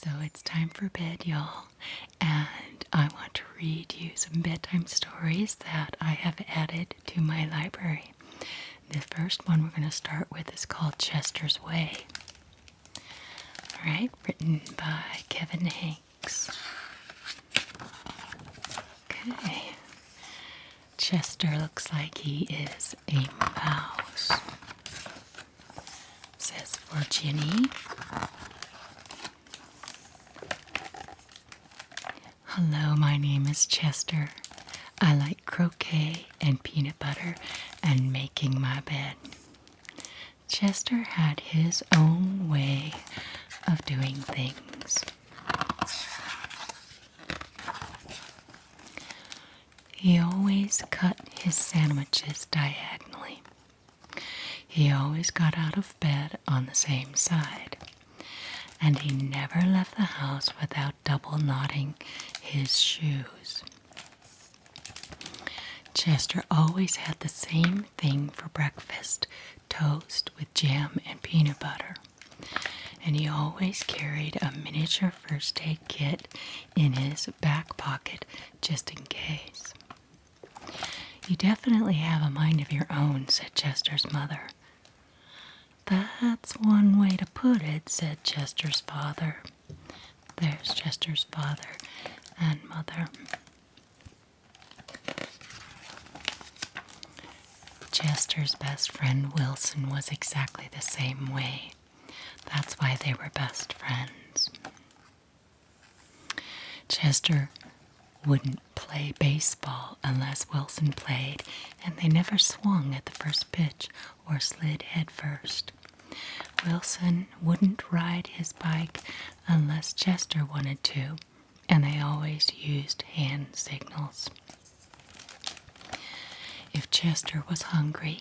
So it's time for bed, y'all, and I want to read you some bedtime stories that I have added to my library. The first one we're going to start with is called Chester's Way. All right, written by Kevin Hanks. Okay. Chester looks like he is a mouse. It says for Ginny. Hello, my name is Chester. I like croquet and peanut butter and making my bed. Chester had his own way of doing things. He always cut his sandwiches diagonally. He always got out of bed on the same side. And he never left the house without double knotting his shoes. Chester always had the same thing for breakfast, toast with jam and peanut butter. And he always carried a miniature first aid kit in his back pocket just in case. You definitely have a mind of your own, said Chester's mother. That's one way to put it, said Chester's father. There's Chester's father and mother. Chester's best friend Wilson was exactly the same way. That's why they were best friends. Chester wouldn't play baseball unless Wilson played, and they never swung at the first pitch or slid head first. Wilson wouldn't ride his bike unless Chester wanted to, and they always used hand signals. If Chester was hungry,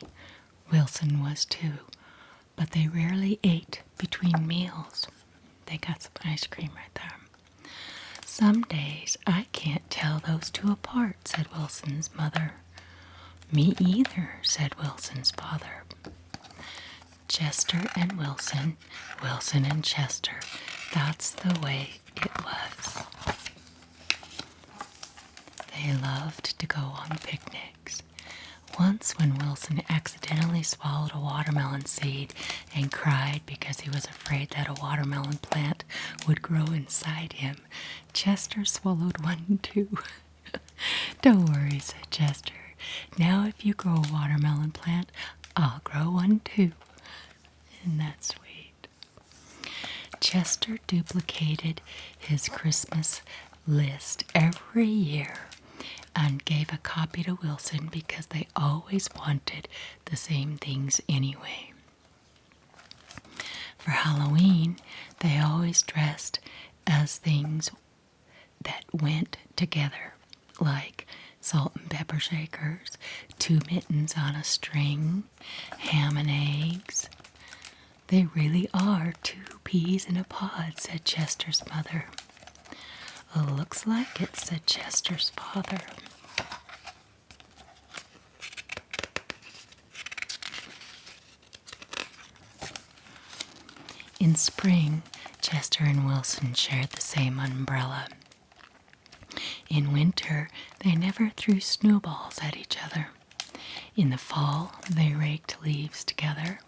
Wilson was too, but they rarely ate between meals. They got some ice cream right there. Some days I can't tell those two apart, said Wilson's mother. Me either, said Wilson's father. Chester and Wilson, Wilson and Chester, that's the way it was. They loved to go on picnics. Once when Wilson accidentally swallowed a watermelon seed and cried because he was afraid that a watermelon plant would grow inside him, Chester swallowed one too. Don't worry, said Chester. Now if you grow a watermelon plant, I'll grow one too. Isn't that sweet? Chester duplicated his Christmas list every year and gave a copy to Wilson because they always wanted the same things anyway. For Halloween, they always dressed as things that went together, like salt and pepper shakers, 2 mittens on a string, ham and eggs. They really are 2 peas in a pod, said Chester's mother. Looks like it, said Chester's father. In spring, Chester and Wilson shared the same umbrella. In winter, they never threw snowballs at each other. In the fall, they raked leaves together.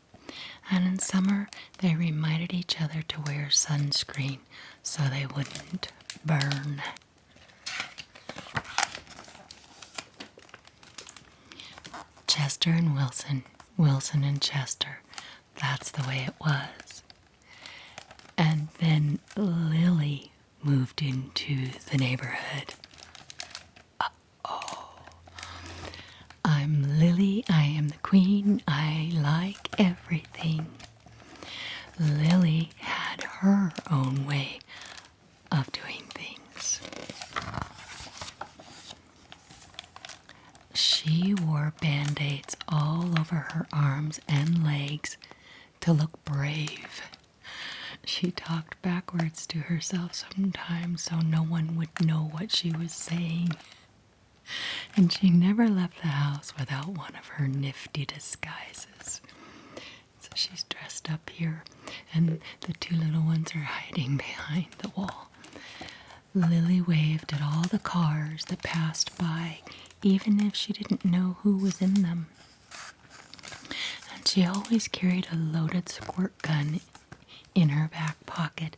And in summer, they reminded each other to wear sunscreen so they wouldn't burn. Chester and Wilson, Wilson and Chester, that's the way it was. And then Lily moved into the neighborhood. I'm Lily, I am the queen, I like everything. Lily had her own way of doing things. She wore band-aids all over her arms and legs to look brave. She talked backwards to herself sometimes so no one would know what she was saying. And she never left the house without one of her nifty disguises. So she's dressed up here, and the two little ones are hiding behind the wall. Lily waved at all the cars that passed by, even if she didn't know who was in them. And she always carried a loaded squirt gun in her back pocket,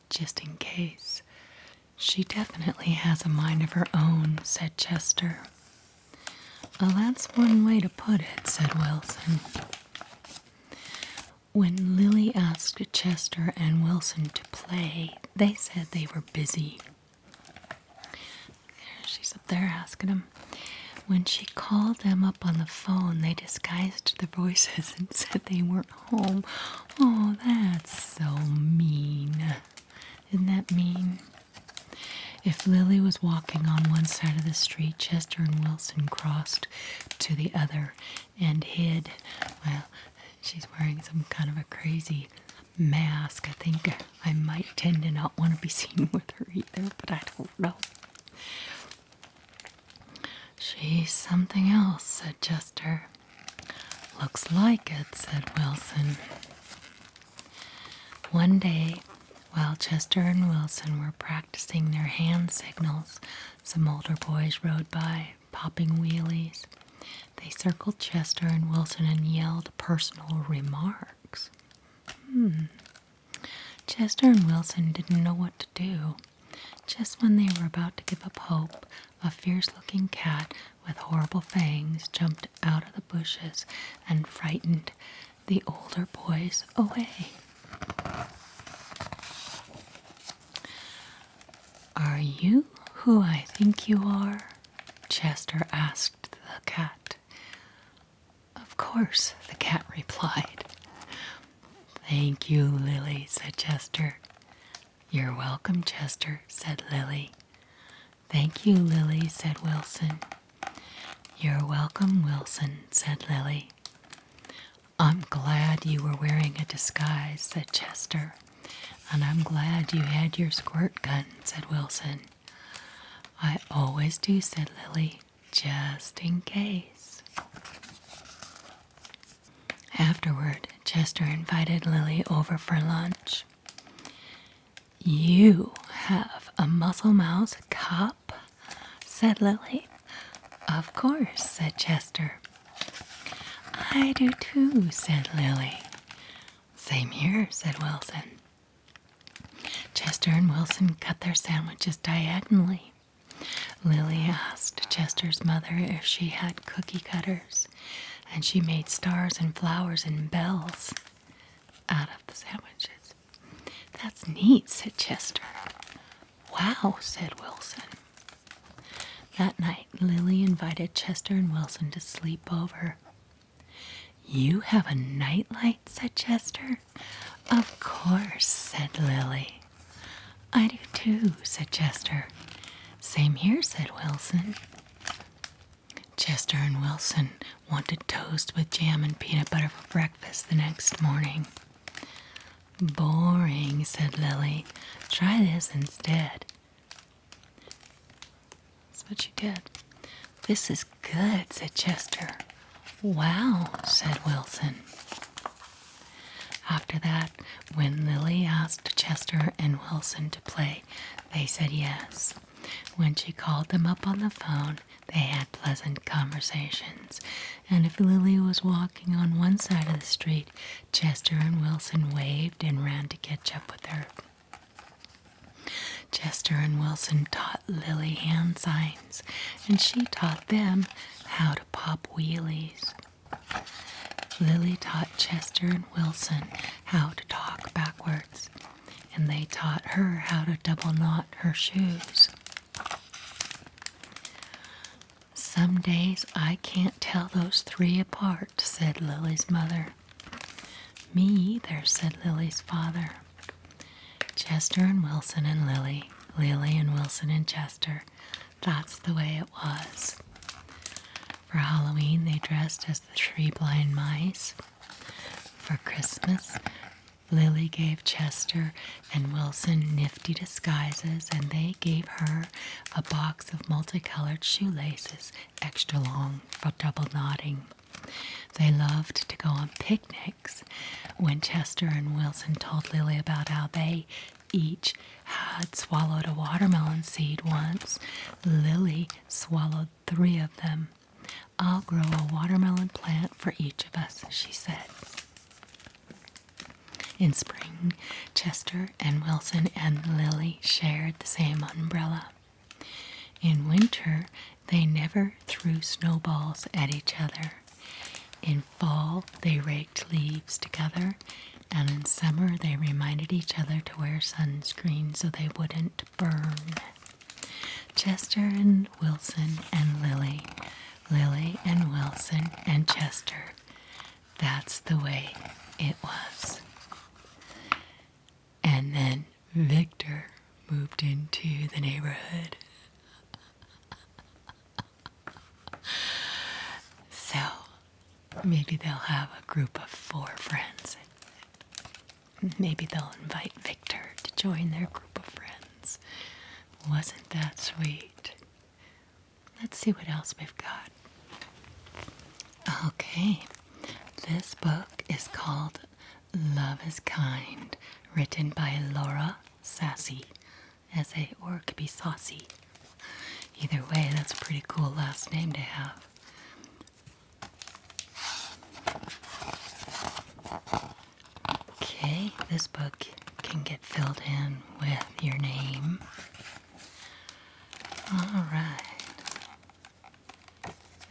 just in case. She definitely has a mind of her own, said Chester. Well, that's one way to put it, said Wilson. When Lily asked Chester and Wilson to play, they said they were busy. She's up there asking them. When she called them up on the phone, they disguised their voices and said they weren't home. Oh, that's so mean. Isn't that mean? If Lily was walking on one side of the street, Chester and Wilson crossed to the other and hid. Well, she's wearing some kind of a crazy mask. I think I might tend to not want to be seen with her either, but I don't know. She's something else, said Chester. Looks like it, said Wilson. One day, while Chester and Wilson were practicing their hand signals, some older boys rode by, popping wheelies. They circled Chester and Wilson and yelled personal remarks. Chester and Wilson didn't know what to do. Just when they were about to give up hope, a fierce-looking cat with horrible fangs jumped out of the bushes and frightened the older boys away. Are you who I think you are? Chester asked the cat. Of course, the cat replied. Thank you, Lily, said Chester. You're welcome, Chester, said Lily. Thank you, Lily, said Wilson. You're welcome, Wilson, said Lily. I'm glad you were wearing a disguise, said Chester. And I'm glad you had your squirt gun, said Wilson. I always do, said Lily, just in case. Afterward, Chester invited Lily over for lunch. You have a Muscle Mouse cup? Said Lily. Of course, said Chester. I do too, said Lily. Same here, said Wilson. Chester and Wilson cut their sandwiches diagonally. Lily asked Chester's mother if she had cookie cutters, and she made stars and flowers and bells out of the sandwiches. That's neat, said Chester. Wow, said Wilson. That night, Lily invited Chester and Wilson to sleep over. You have a nightlight, said Chester. Of course, said Lily. I do too, said Chester. Same here, said Wilson. Chester and Wilson wanted toast with jam and peanut butter for breakfast the next morning. Boring, said Lily. Try this instead. That's what she did. This is good, said Chester. Wow, said Wilson. After that, when Lily asked Chester and Wilson to play, they said yes. When she called them up on the phone, they had pleasant conversations. And if Lily was walking on one side of the street, Chester and Wilson waved and ran to catch up with her. Chester and Wilson taught Lily hand signs, and she taught them how to pop wheelies. Lily taught Chester and Wilson how to talk backwards, and they taught her how to double knot her shoes. Some days I can't tell those three apart, said Lily's mother. Me either, said Lily's father. Chester and Wilson and Lily, Lily and Wilson and Chester. That's the way it was. For Halloween, they dressed as the Three Blind Mice. For Christmas, Lily gave Chester and Wilson nifty disguises, and they gave her a box of multicolored shoelaces, extra long for double knotting. They loved to go on picnics. When Chester and Wilson told Lily about how they each had swallowed a watermelon seed once, Lily swallowed 3 of them. "I'll grow a watermelon plant for each of us," she said. In spring, Chester and Wilson and Lily shared the same umbrella. In winter, they never threw snowballs at each other. In fall, they raked leaves together, and in summer, they reminded each other to wear sunscreen so they wouldn't burn. Chester and Wilson and Lily, Lily and Wilson and Chester. That's the way it was. And then Victor moved into the neighborhood. So maybe they'll have a group of 4 friends. Maybe they'll invite Victor to join their group of friends. Wasn't that sweet? Let's see what else we've got. Okay, this book is called Love is Kind, written by Laura Sassy, S-A, or it could be Saucy. Either way, that's a pretty cool last name to have. Okay, this book can get filled in with your name. All right.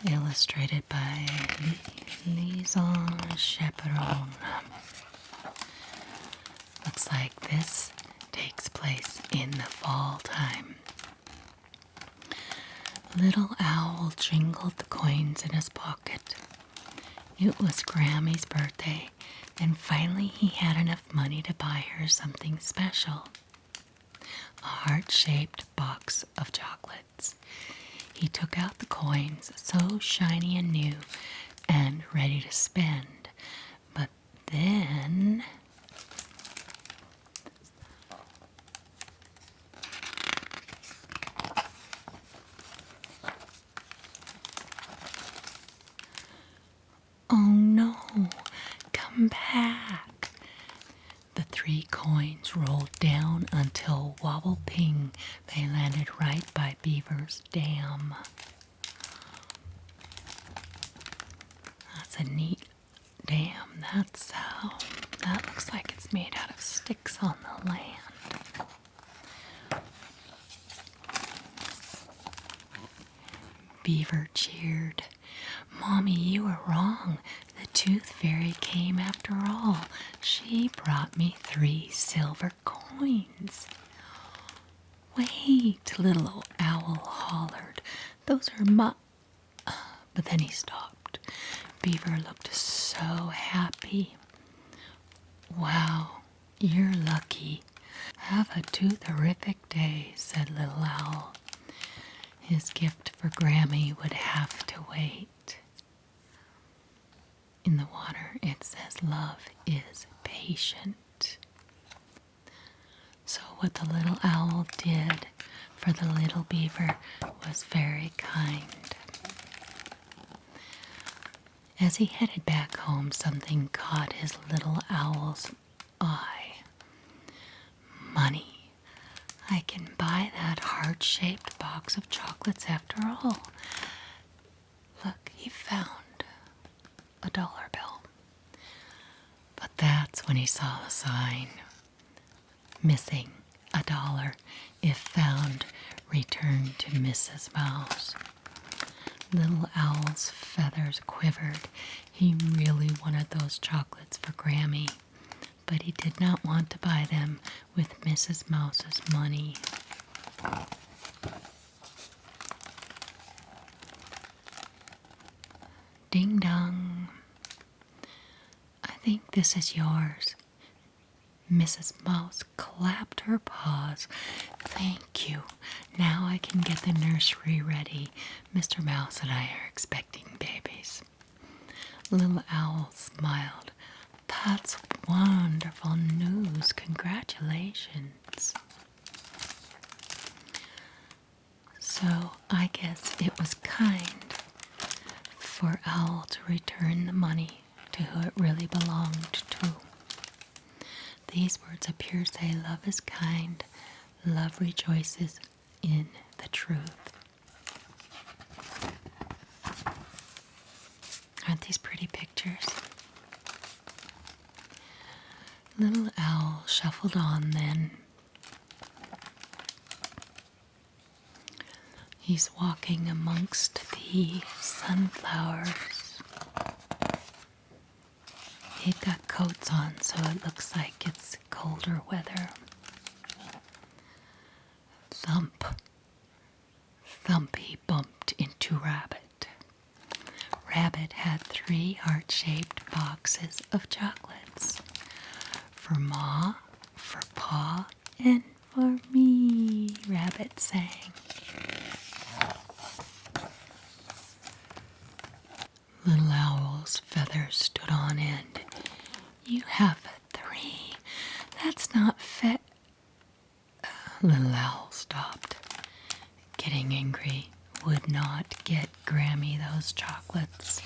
Illustrated by Liaison Chaperon. Looks like this takes place in the fall time. Little Owl jingled the coins in his pocket. It was Grammy's birthday, and finally he had enough money to buy her something special. A heart-shaped box of chocolates. He took out the coins, so shiny and new, and ready to spend. But then... Oh no, come back. The 3 coins rolled down until wobble ping, they landed right by Beaver's dam. That's a neat dam. That looks like it's made out of sticks on the land. Beaver cheered. "Mommy, you were wrong. The Tooth Fairy came after all. She brought me 3 silver coins." "Wait," Little Owl hollered. "Those are my..." But then he stopped. Beaver looked so happy. "Wow, you're lucky. Have a terrific day," said Little Owl. His gift for Grammy would have to wait. In the water, it says love is patient. So what the little owl did for the little beaver was very kind. As he headed back home, something caught his little owl's eye. Money. I can buy that heart-shaped box of chocolates after all. Look, he found a $1 bill. But that's when he saw the sign. Missing $1. If found, return to Mrs. Mouse. Little Owl's feathers quivered. He really wanted those chocolates for Grammy, but he did not want to buy them with Mrs. Mouse's money. Ding dong. "I think this is yours." Mrs. Mouse clapped her paws. "Thank you. Now I can get the nursery ready. Mr. Mouse and I are expecting babies." Little Owl smiled. "That's wonderful news. Congratulations." So I guess it was kind for Owl to return the money love is kind. Love rejoices in the truth. Aren't these pretty pictures? Little owl shuffled on then. He's walking amongst the sunflowers. They've got coats on, so it looks like it's colder weather. Thump, thump, he bumped into Rabbit. Rabbit had 3 heart-shaped boxes of chocolates. For Ma, for Pa, and for me, Rabbit sang. Little Owl's feathers stood on end. You have 3. That's not fair. Little Owl stopped. Getting angry would not get Grammy those chocolates.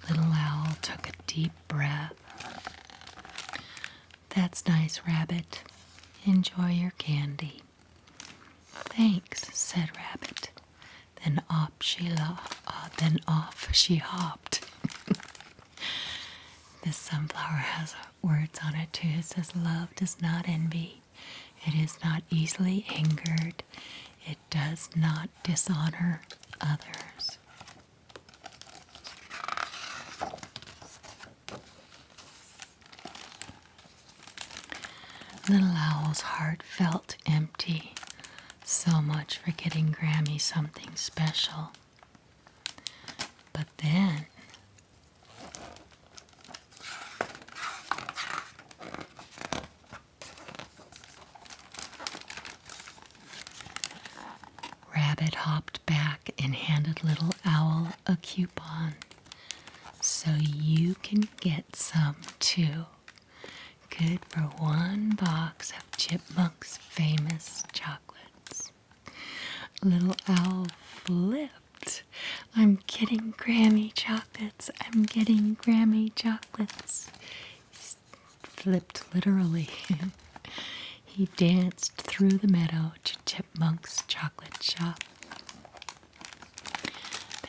Little Owl took a deep breath. That's nice, Rabbit. Enjoy your candy. Thanks, said Rabbit. Then off she hopped. This sunflower has words on it too. It says, love does not envy. It is not easily angered. It does not dishonor others. Little Owl's heart felt empty. So much for getting Grammy something special. But then Rabbit hopped back and handed Little Owl a coupon. So you can get some too. Good for 1 box of Chipmunk's famous chocolates. Little Owl flipped. I'm getting Grammy chocolates. I'm getting Grammy chocolates. Flipped literally. He danced through the meadow to Chipmunk's chocolate shop.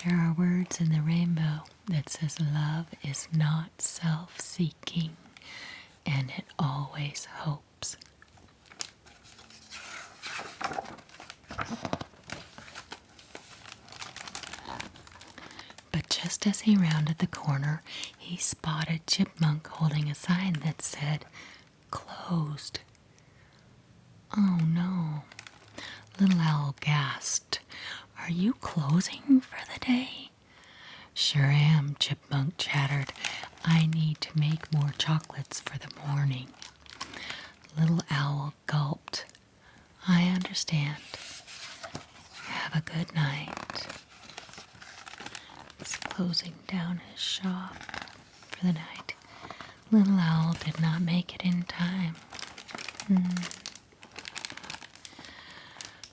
There are words in the rainbow that says love is not self-seeking, and it always hopes. But just as he rounded the corner, he spotted Chipmunk holding a sign that said, closed. Oh no. Little Owl gasped. Are you closing for the day? Sure am, Chipmunk chattered. I need to make more chocolates for the morning. Little Owl gulped. I understand. Have a good night. He's closing down his shop for the night. Little Owl did not make it in time.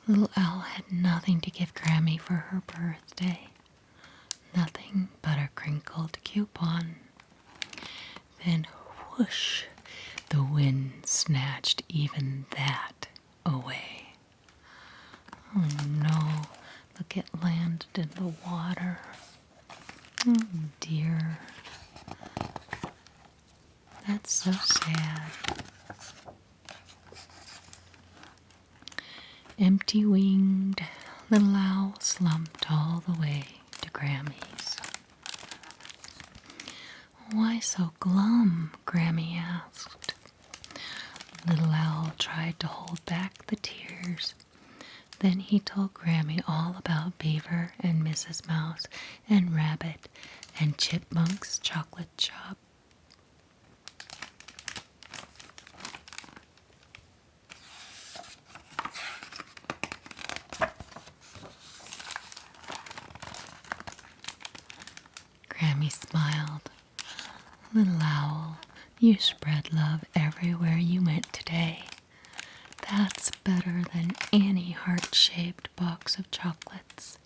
Little Owl had nothing to give Grammy for her birthday. Nothing but a crinkled coupon. Then whoosh, the wind snatched even that away. Oh no, look, it landed in the water. Oh dear. That's so sad. Empty-winged, Little Owl slumped all the way to Grammy's. Why so glum? Grammy asked. Little Owl tried to hold back the tears. Then he told Grammy all about Beaver and Mrs. Mouse and Rabbit and Chipmunk's chocolate shop. Grammy smiled. Little Owl, you spread love everywhere you went today. That's better than any heart-shaped box of chocolates.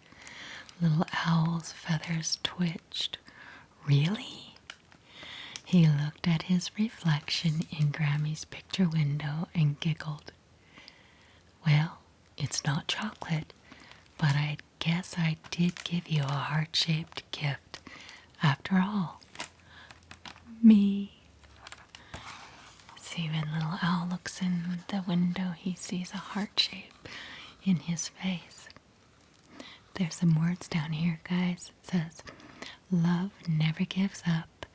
Little Owl's feathers twitched. Really? He looked at his reflection in Grammy's picture window and giggled. Well, it's not chocolate, but I guess I did give you a heart-shaped gift after all. Me. See, when little Al looks in the window, he sees a heart shape in his face. There's some words down here, guys. It says, love never gives up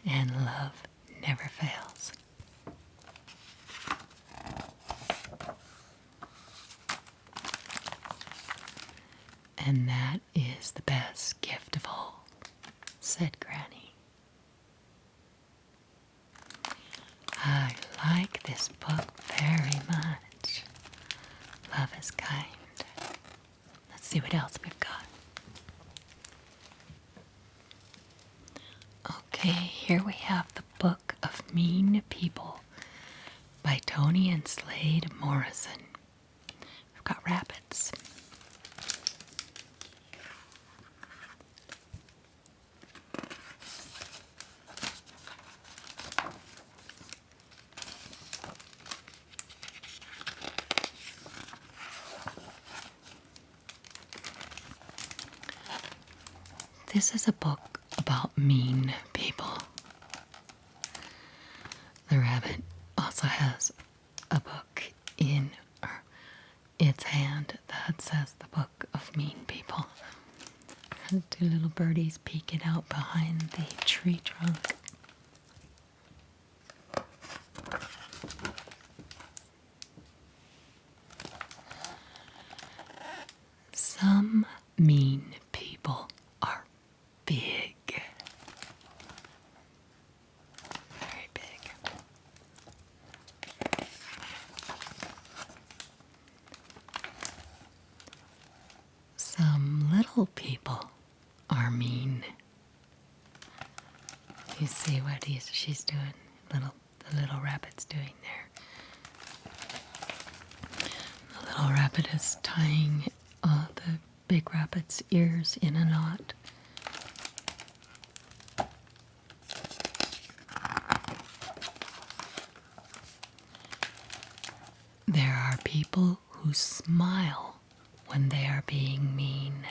and love never fails. And that is the best gift of all, said Granny. I like this book very much. Love is kind. Let's see what else we've got. Okay, here we have the Book of Mean People by Tony and Slade Morrison. We've got rabbits. This is a book about mean people. The rabbit also has a book in its hand that says the Book of Mean People. Two little birdies peeking out behind the tree trunk. Some mean people are big. Very big. Some little people are mean. You see what she's doing, the little rabbit's doing there. The little rabbit is tying the big rabbit's ears in a knot. There are people who smile when they are being mean.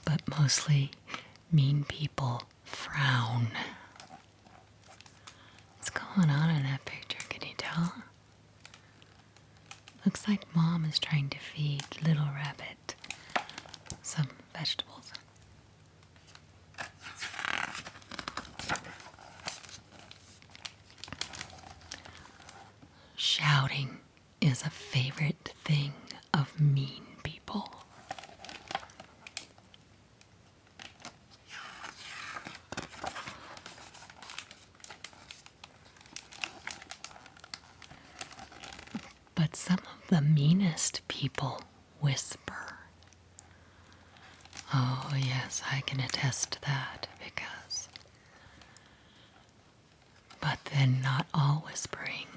But mostly, mean people frown. What's going on in that picture? Can you tell? Looks like Mom is trying to feed little rabbit some vegetables. Shouting is a favorite thing of mean people. But some of the meanest people whisper. Oh, yes, I can attest to that because. But then not all whispering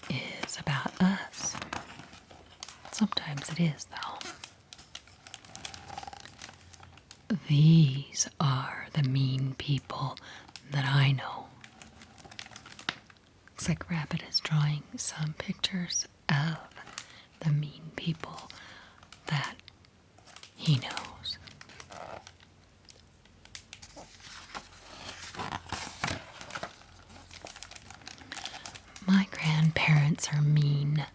is about us. Sometimes it is, though. These are the mean people that I know. Looks like Rabbit is drawing some pictures of the mean people that he knows. My grandparents are mean.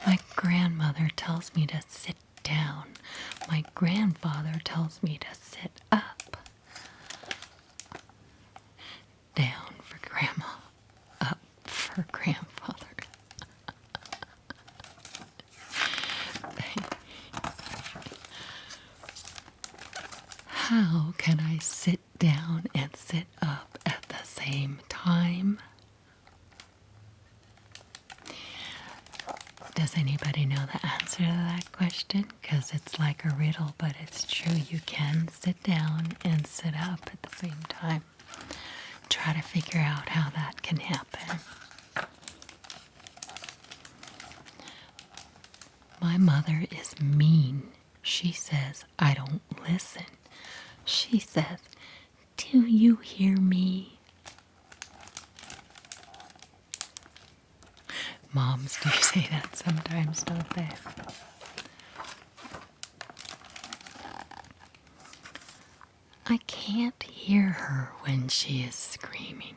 My grandmother tells me to sit down. My grandfather tells me to sit up. Down for grandma, up for grandfather. How can I sit down and sit up at the same time? Does anybody know the answer to that question? Because it's like a riddle, but it's true. You can sit down and sit up at the same time. Try to figure out how that can happen. My mother is mean. She says I don't listen. She says, do you hear me? Moms do say that sometimes, don't they? I can't hear her when she is screaming.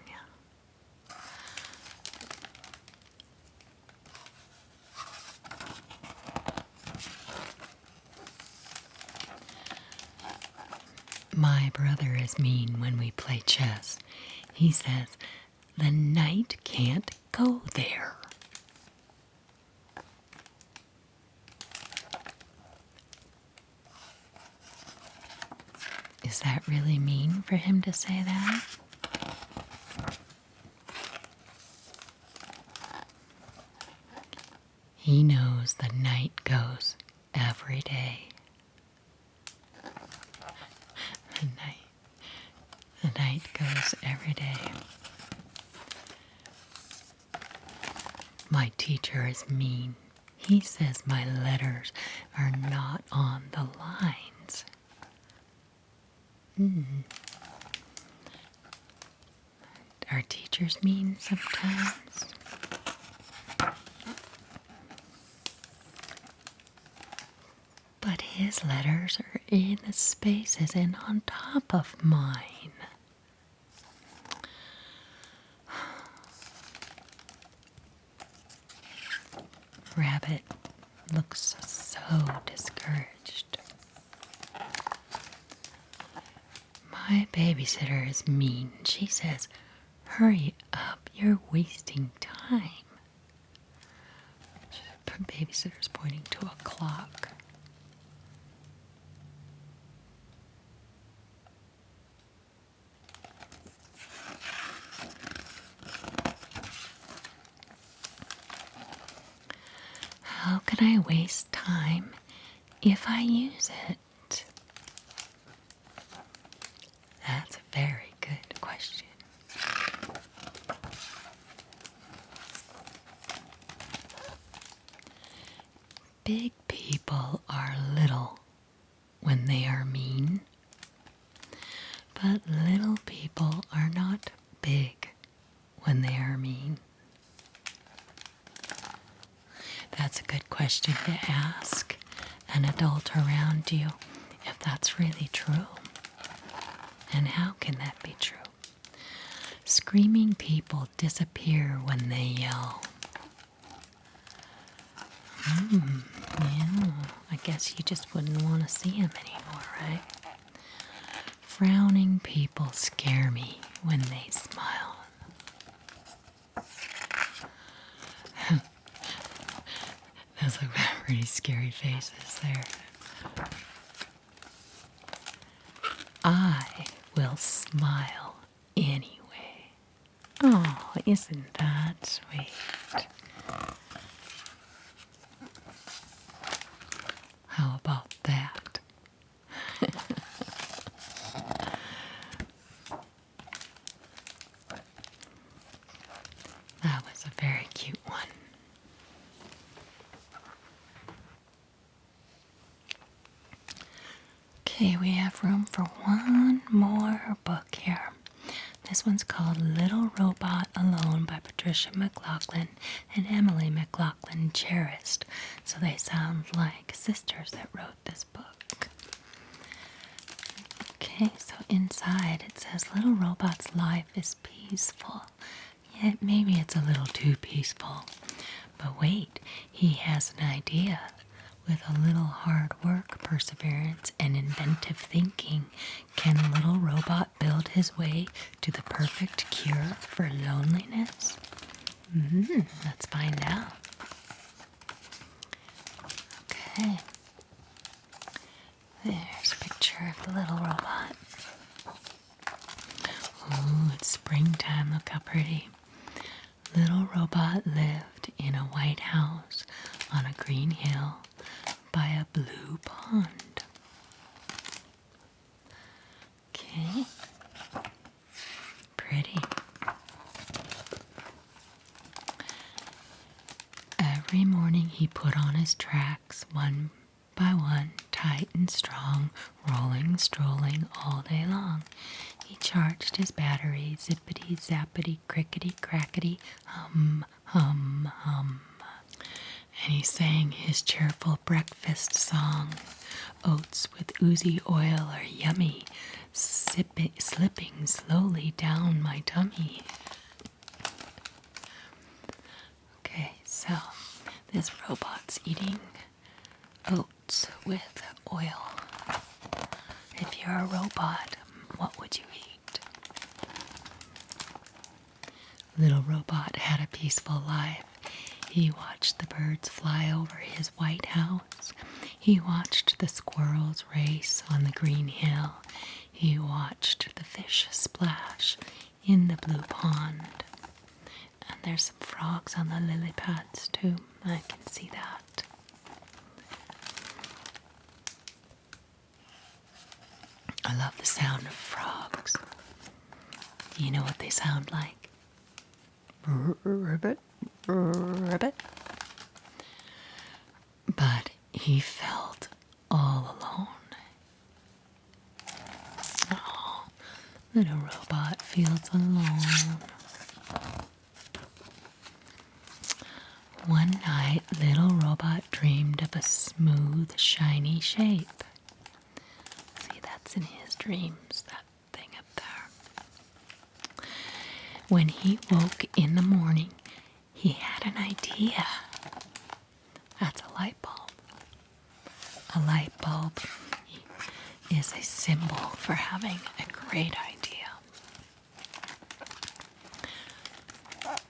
My brother is mean when we play chess. He says, the knight can't go there. Is that really mean for him to say that? He knows the knight goes every day. The night goes every day. My teacher is mean. He says my letters are not on the lines. Are teachers mean sometimes? But his letters are in the spaces and on top of mine. Rabbit looks so discouraged. My babysitter is mean. She says, hurry up, you're wasting time. Babysitter's pointing to a clock. How can I waste time if I use it? That's a very good question. Big people are little when they are mean, but little people are not big when they are mean. That's a good question to ask an adult around you if that's really true. And how can that be true? Screaming people disappear when they yell. Yeah, I guess you just wouldn't want to see them anymore, right? Frowning people scare me when they smile. Those are pretty scary faces there. I will smile anyway. Oh, isn't that sweet? How about that? That was a very cute one. Okay, we have room for one more book here. This one's called Little Robot Alone by Patricia McLaughlin and Emily McLaughlin Cherished. So they sound like sisters that wrote this book. Okay, so inside it says Little Robot's life is peaceful. Yet maybe it's a little too peaceful. But wait, he has an idea. With a little hard work, perseverance, and inventive thinking, can a little robot build his way to the perfect cure for loneliness? Let's find out. Okay. There's a picture of the little robot. Ooh, it's springtime. Look how pretty. Little robot lived in a white house on a green hill by a blue pond. Okay. Pretty. A Every morning he put on his tracks, one by one, tight and strong, rolling, strolling all day long. He charged his battery, zippity, zappity, crickety, crackety, hum, hum, hum. And he sang his cheerful breakfast song. Oats with oozy oil are yummy, slipping slowly down my tummy. Okay, so this robot's eating oats with oil. If you're a robot, what would you eat? Little Robot had a peaceful life. He watched the birds fly over his white house. He watched the squirrels race on the green hill. He watched the fish splash in the blue pond. And there's some frogs on the lily pads too. I can see that. I love the sound of frogs. You know what they sound like? Ribbit, ribbit. But he felt all alone. Oh, little robot feels alone. One night, little robot dreamed of a smooth, shiny shape. See, that's in his dreams, that thing up there. When he woke in the morning, he had an idea. That's a light bulb. A light bulb is a symbol for having a great idea.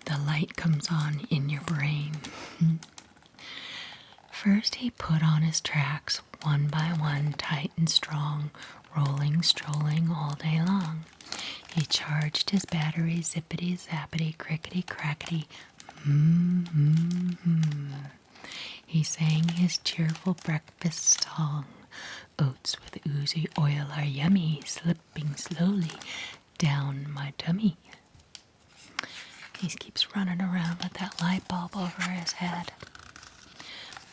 The light comes on in your brain. First he put on his tracks one by one, tight and strong, rolling, strolling all day long. He charged his battery, zippity, zappity, crickety, crackety, He sang his cheerful breakfast song. Oats with oozy oil are yummy, slipping slowly down my tummy. He keeps running around with that light bulb over his head.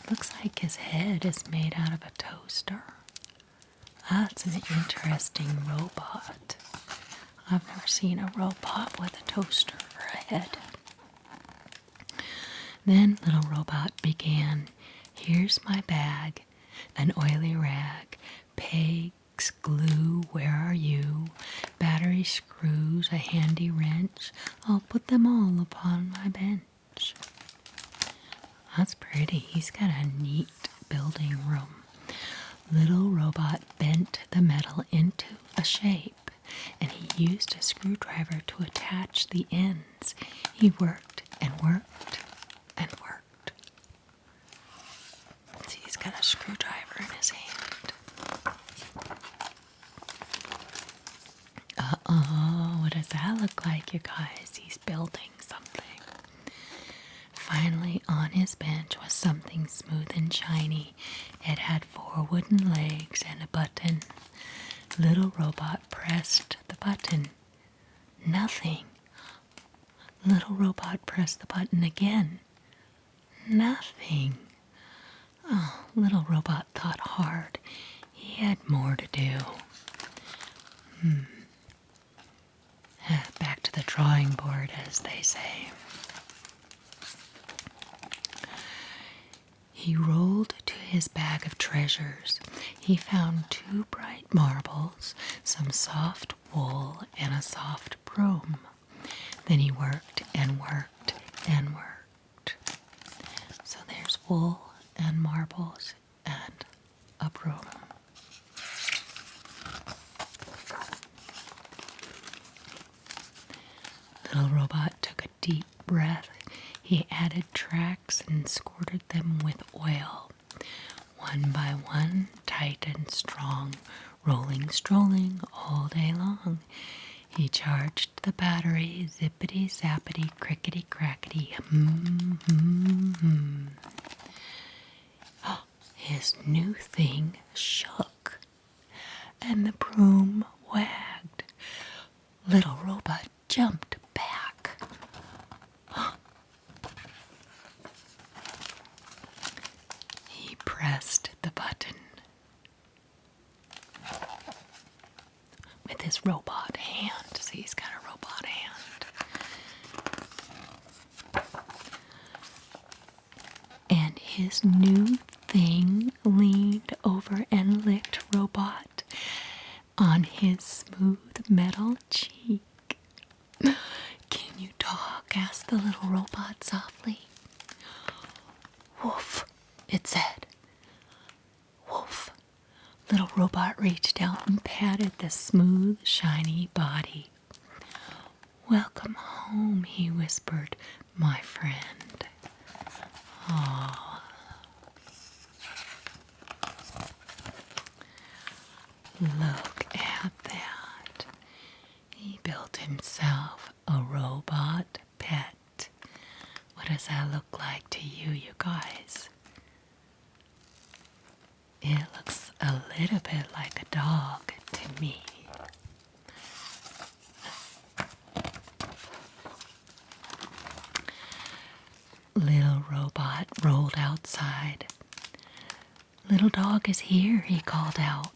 Looks like his head is made out of a toaster. That's an interesting robot. I've never seen a robot with a toaster for a head. Then little robot began, here's my bag, an oily rag, pegs, glue, where are you? Battery screws, a handy wrench, I'll put them all upon my bench. That's pretty. He's got a neat building room. Little robot bent the metal into a shape, and he used a screwdriver to attach the ends. He worked and worked and worked. See, he's got a screwdriver in his hand. Uh-oh, what does that look like, you guys? He's building something. Finally, on his bench was something smooth and shiny. It had 4 wooden legs and a button. Little robot pressed the button. Nothing. Little robot pressed the button again. Nothing. Oh, little robot thought hard. He had more to do. Back to the drawing board, as they say. He rolled to his bag of treasures. He found 2 bright marbles, some soft wool, and a soft broom. Then he worked and worked and worked. So there's wool and marbles and a broom. Little robot took a deep breath. He added tracks and squirted them with oil. One by one, tight and strong, rolling, strolling all day long. He charged the battery, zippity, zappity, crickety, crackety, His new thing shook, and the broom wagged. Little robot jumped back. pressed the button with his robot hand. See, he's got a robot hand. And his new thing leaned over and licked Robot on his smooth metal cheek. Can you talk? Asked the little robot softly. Woof, it said. Woof. Little robot reached out and patted the smooth, shiny body. Welcome home, he whispered, my friend. Aww. Look at that. He built himself a robot pet. What does that look like to you, you guys? It looks a little bit like a dog to me. Little robot rolled outside. Little dog is here, he called out.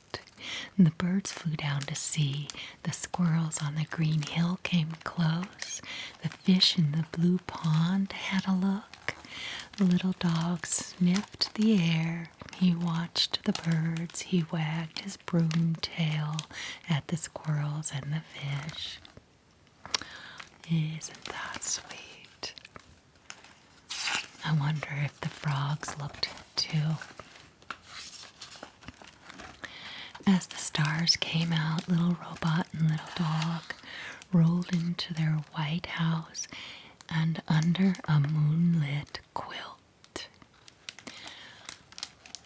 And the birds flew down to see. The squirrels on the green hill came close. The fish in the blue pond had a look. The little dog sniffed the air. He watched the birds. He wagged his broom tail at the squirrels and the fish. Isn't that sweet? I wonder if the frogs looked too. As the stars came out, little robot and little dog rolled into their white house and under a moonlit quilt.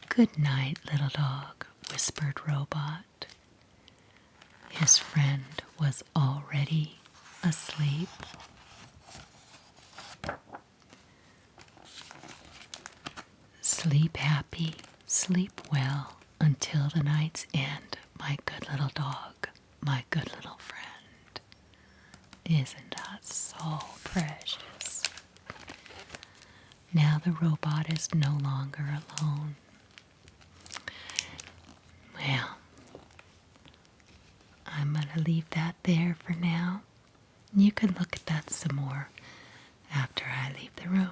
Good night, little dog, whispered Robot. His friend was already asleep. Sleep happy, sleep well until the night's end, my good little dog, my good little friend. Isn't that so precious? Now the robot is no longer alone. Well, I'm going to leave that there for now. You can look at that some more after I leave the room.